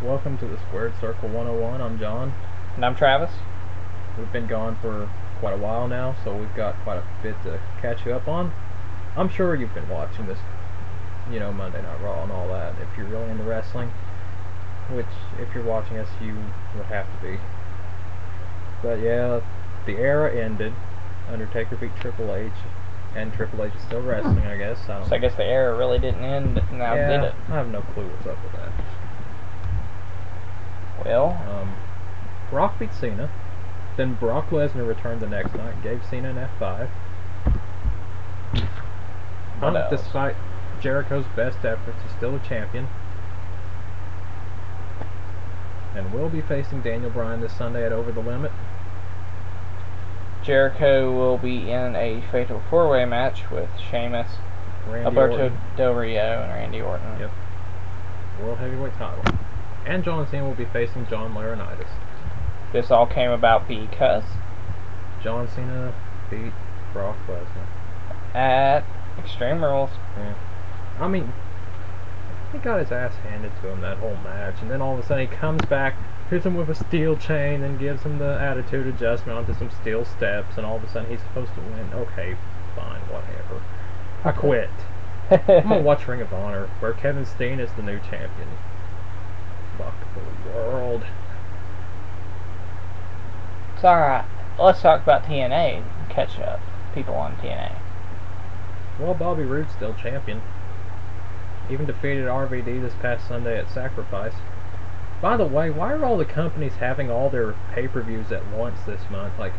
Welcome to the Squared Circle 101. I'm John. And I'm Travis. We've been gone for quite a while now, so we've got quite a bit to catch you up on. I'm sure you've been watching this, Monday Night Raw and all that, if you're really into wrestling, which, if you're watching us, you would have to be. But yeah, the era ended. Undertaker beat Triple H, and Triple H is still wrestling, I guess. So I guess the era really didn't end, now did it? I have no clue what's up with that. Well, Brock beat Cena. Then Brock Lesnar returned the next night and gave Cena an F5. Despite Jericho's best efforts, he's still a champion. And will be facing Daniel Bryan this Sunday at Over the Limit. Jericho will be in a fatal four-way match with Sheamus, Alberto Del Rio, and Randy Orton. Yep. World Heavyweight title. And John Cena will be facing John Laurinaitis. This all came about because John Cena beat Brock Lesnar at Extreme Rules. Yeah. I mean, he got his ass handed to him that whole match, and then all of a sudden he comes back, hits him with a steel chain, and gives him the attitude adjustment onto some steel steps, and all of a sudden he's supposed to win. Okay, fine, whatever. I quit. I'm gonna watch Ring of Honor, where Kevin Steen is the new champion. Fuck the world. It's alright. Let's talk about TNA. Catch up. People on TNA. Well, Bobby Roode's still champion. Even defeated RVD this past Sunday at Sacrifice. By the way, why are all the companies having all their pay-per-views at once this month? Like,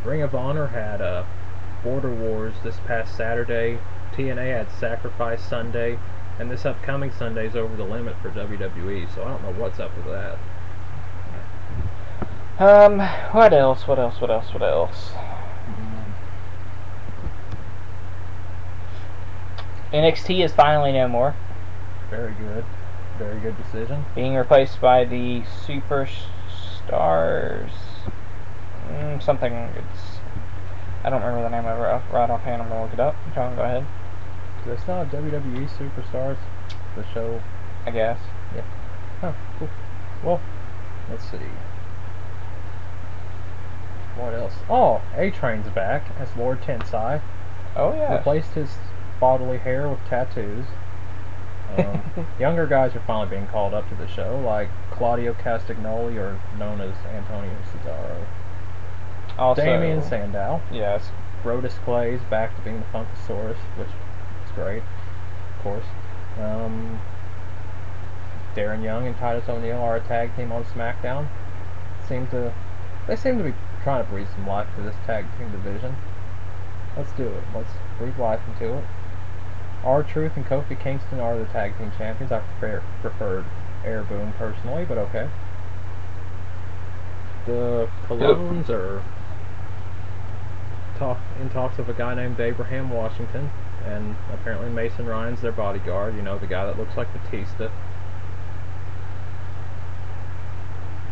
Ring of Honor had Border Wars this past Saturday. TNA had Sacrifice Sunday. And this upcoming Sunday's Over the Limit for WWE, so I don't know what's up with that. What else? NXT is finally no more. Very good. Very good decision. Being replaced by the Superstars. Something, I don't remember the name of it right offhand. I'm going to look it up. John, go ahead. It's not WWE Superstars, the show, I guess. Yeah. Oh, cool. Well, let's see. What else? Oh, A-Train's back as Lord Tensai. Oh, yeah. Replaced his bodily hair with tattoos. Younger guys are finally being called up to the show, like Claudio Castagnoli, or known as Antonio Cesaro. Also, Damien Sandow. Yes. Brodus Clay's back to being the Funkasaurus, which great, of course. Darren Young and Titus O'Neil are a tag team on SmackDown. They seem to be trying to breathe some life to this tag team division. Let's do it. Let's breathe life into it. R-Truth and Kofi Kingston are the tag team champions. I preferred Air Boom personally, but okay. The Colognes are in talks of a guy named Abraham Washington. And apparently Mason Ryan's their bodyguard, the guy that looks like Batista.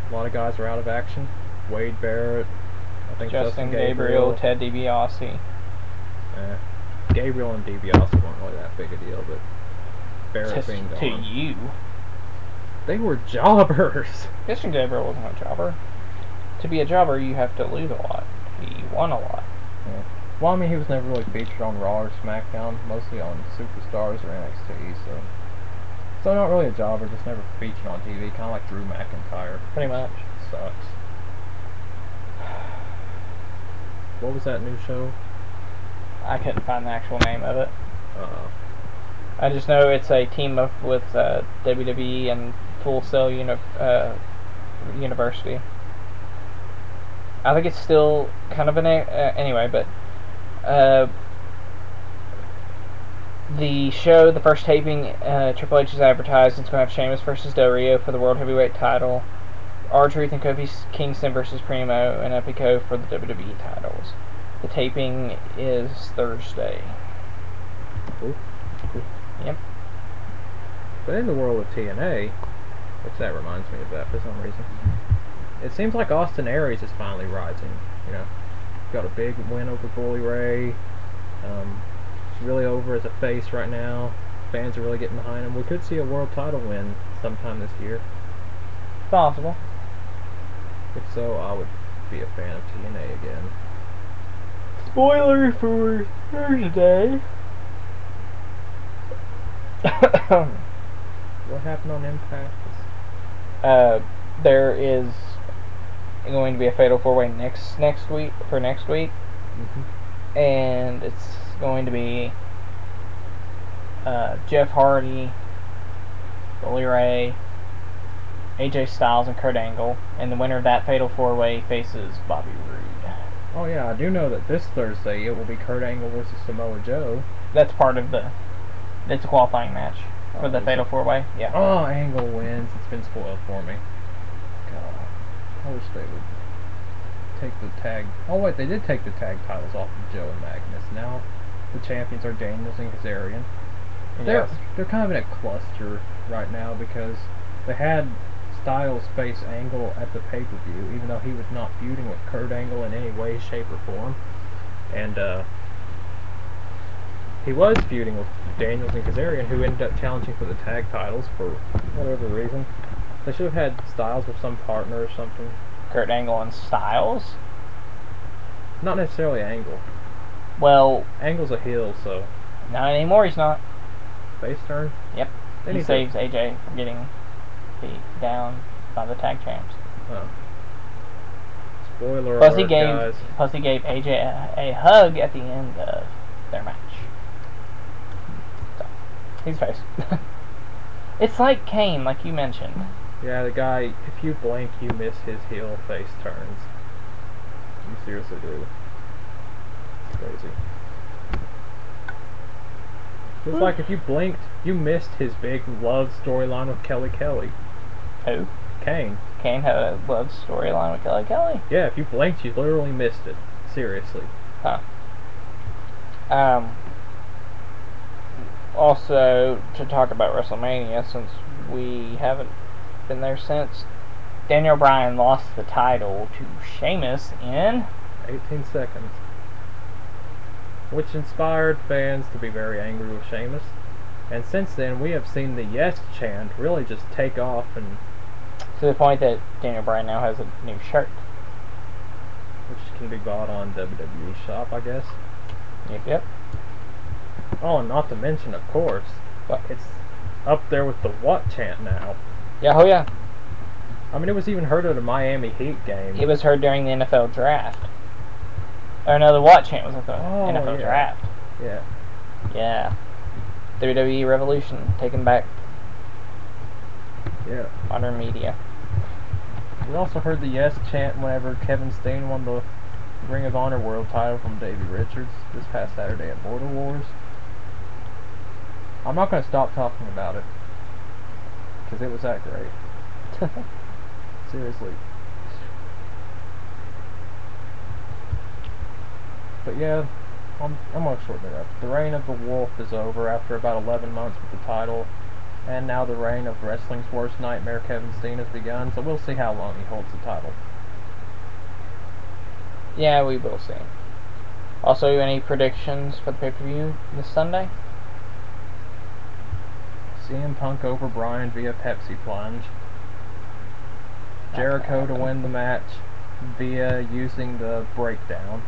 A lot of guys are out of action. Wade Barrett, I think Justin Gabriel, Ted DiBiase. Gabriel and DiBiase weren't really that big a deal, but Barrett being gone. To you. They were jobbers. Justin Gabriel wasn't a jobber. To be a jobber, you have to lose a lot. He won a lot. Yeah. Well, I mean, he was never really featured on Raw or SmackDown, mostly on Superstars or NXT, so not really a jobber, just never featured on TV, kind of like Drew McIntyre. Pretty much. Sucks. What was that new show? I couldn't find the actual name of it. Uh-oh. I just know it's a team up with WWE and Full Sail University. I think it's still kind of an anyway, but the show, the first taping, Triple H is advertised. It's going to have Sheamus versus Del Rio for the World Heavyweight title, R-Truth and Kofi Kingston versus Primo and Epico for the WWE titles. The taping is Thursday. Cool. Yep. But in the world of TNA, which that reminds me of that for some reason, it seems like Austin Aries is finally rising. Got a big win over Bully Ray. He's really over as a face right now. Fans are really getting behind him. We could see a world title win sometime this year. possible. If so, I would be a fan of TNA again. Spoiler for Thursday. What happened on Impact? There is going to be a fatal 4-way next week. Mm-hmm. And it's going to be Jeff Hardy, Bully Ray, AJ Styles, and Kurt Angle, and the winner of that fatal 4-way faces Bobby Roode. Oh yeah, I do know that this Thursday it will be Kurt Angle versus Samoa Joe. That's part of the. It's a qualifying match for the fatal 4-way. Yeah. Oh, Angle wins. It's been spoiled for me. God, I wish they would take the tag. Oh wait, they did take the tag titles off of Joe and Magnus. Now the champions are Daniels and Kazarian. And Yes. they're kind of in a cluster right now because they had Styles face Angle at the pay-per-view, even though he was not feuding with Kurt Angle in any way, shape, or form. And he was feuding with Daniels and Kazarian, who ended up challenging for the tag titles for whatever reason. They should have had Styles with some partner or something. Kurt Angle and Styles? Not necessarily Angle. Well, Angle's a heel, so not anymore, he's not. face turn. Yep. They He need saves AJ from getting beat down by the tag champs. Oh. Spoiler Plus alert, guys. he gave AJ a hug at the end of their match. So, he's face. It's like Kane, like you mentioned. Yeah, the guy, if you blink, you miss his heel face turns. You seriously do. It's crazy. It's like if you blinked, you missed his big love storyline with Kelly. Who? Kane. Kane had a love storyline with Kelly. Yeah, if you blinked, you literally missed it. Seriously. Huh. Also, to talk about WrestleMania, since we haven't been there since, Daniel Bryan lost the title to Sheamus in 18 seconds. Which inspired fans to be very angry with Sheamus. And since then, we have seen the yes chant really just take off, and to the point that Daniel Bryan now has a new shirt. which can be bought on WWE Shop, I guess. Yep. Oh, and not to mention, of course, What? it's up there with the what chant now. Yeah, oh yeah. I mean, it was even heard at a Miami Heat game. It was heard during the NFL draft. Or no, the what chant was at the NFL yeah. draft. Yeah. Yeah. WWE Revolution, taken back Yeah. modern media. We also heard the yes chant whenever Kevin Steen won the Ring of Honor World title from Davey Richards this past Saturday at Border Wars. I'm not going to stop talking about it, because it was that great. Seriously. But yeah, I'm going to shorten it up. The reign of the Wolf is over after about 11 months with the title, and now the reign of wrestling's worst nightmare, Kevin Steen, has begun, so we'll see how long he holds the title. Yeah, we will see. Also, any predictions for the pay-per-view this Sunday? CM Punk over Bryan via Pepsi Plunge. Jericho to win the match via using the breakdown.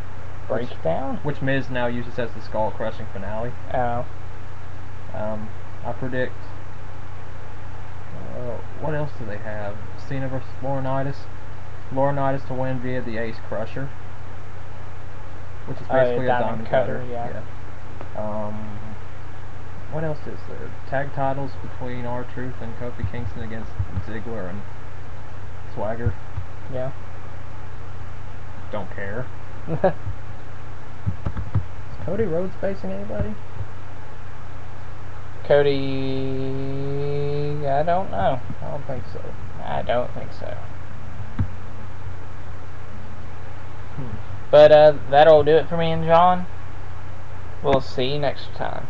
Breakdown? Which Miz now uses as the skull-crushing finale. Oh. I predict... what else do they have? Cena versus Laurinaitis. Laurinaitis to win via the Ace Crusher. Which is basically a diamond cutter. Yeah. What else is there? Tag titles between R-Truth and Kofi Kingston against Ziggler and Swagger. Yeah. Don't care. Is Cody Rhodes facing anybody? Cody... I don't know. I don't think so. I don't think so. But that'll do it for me and John. We'll see you next time.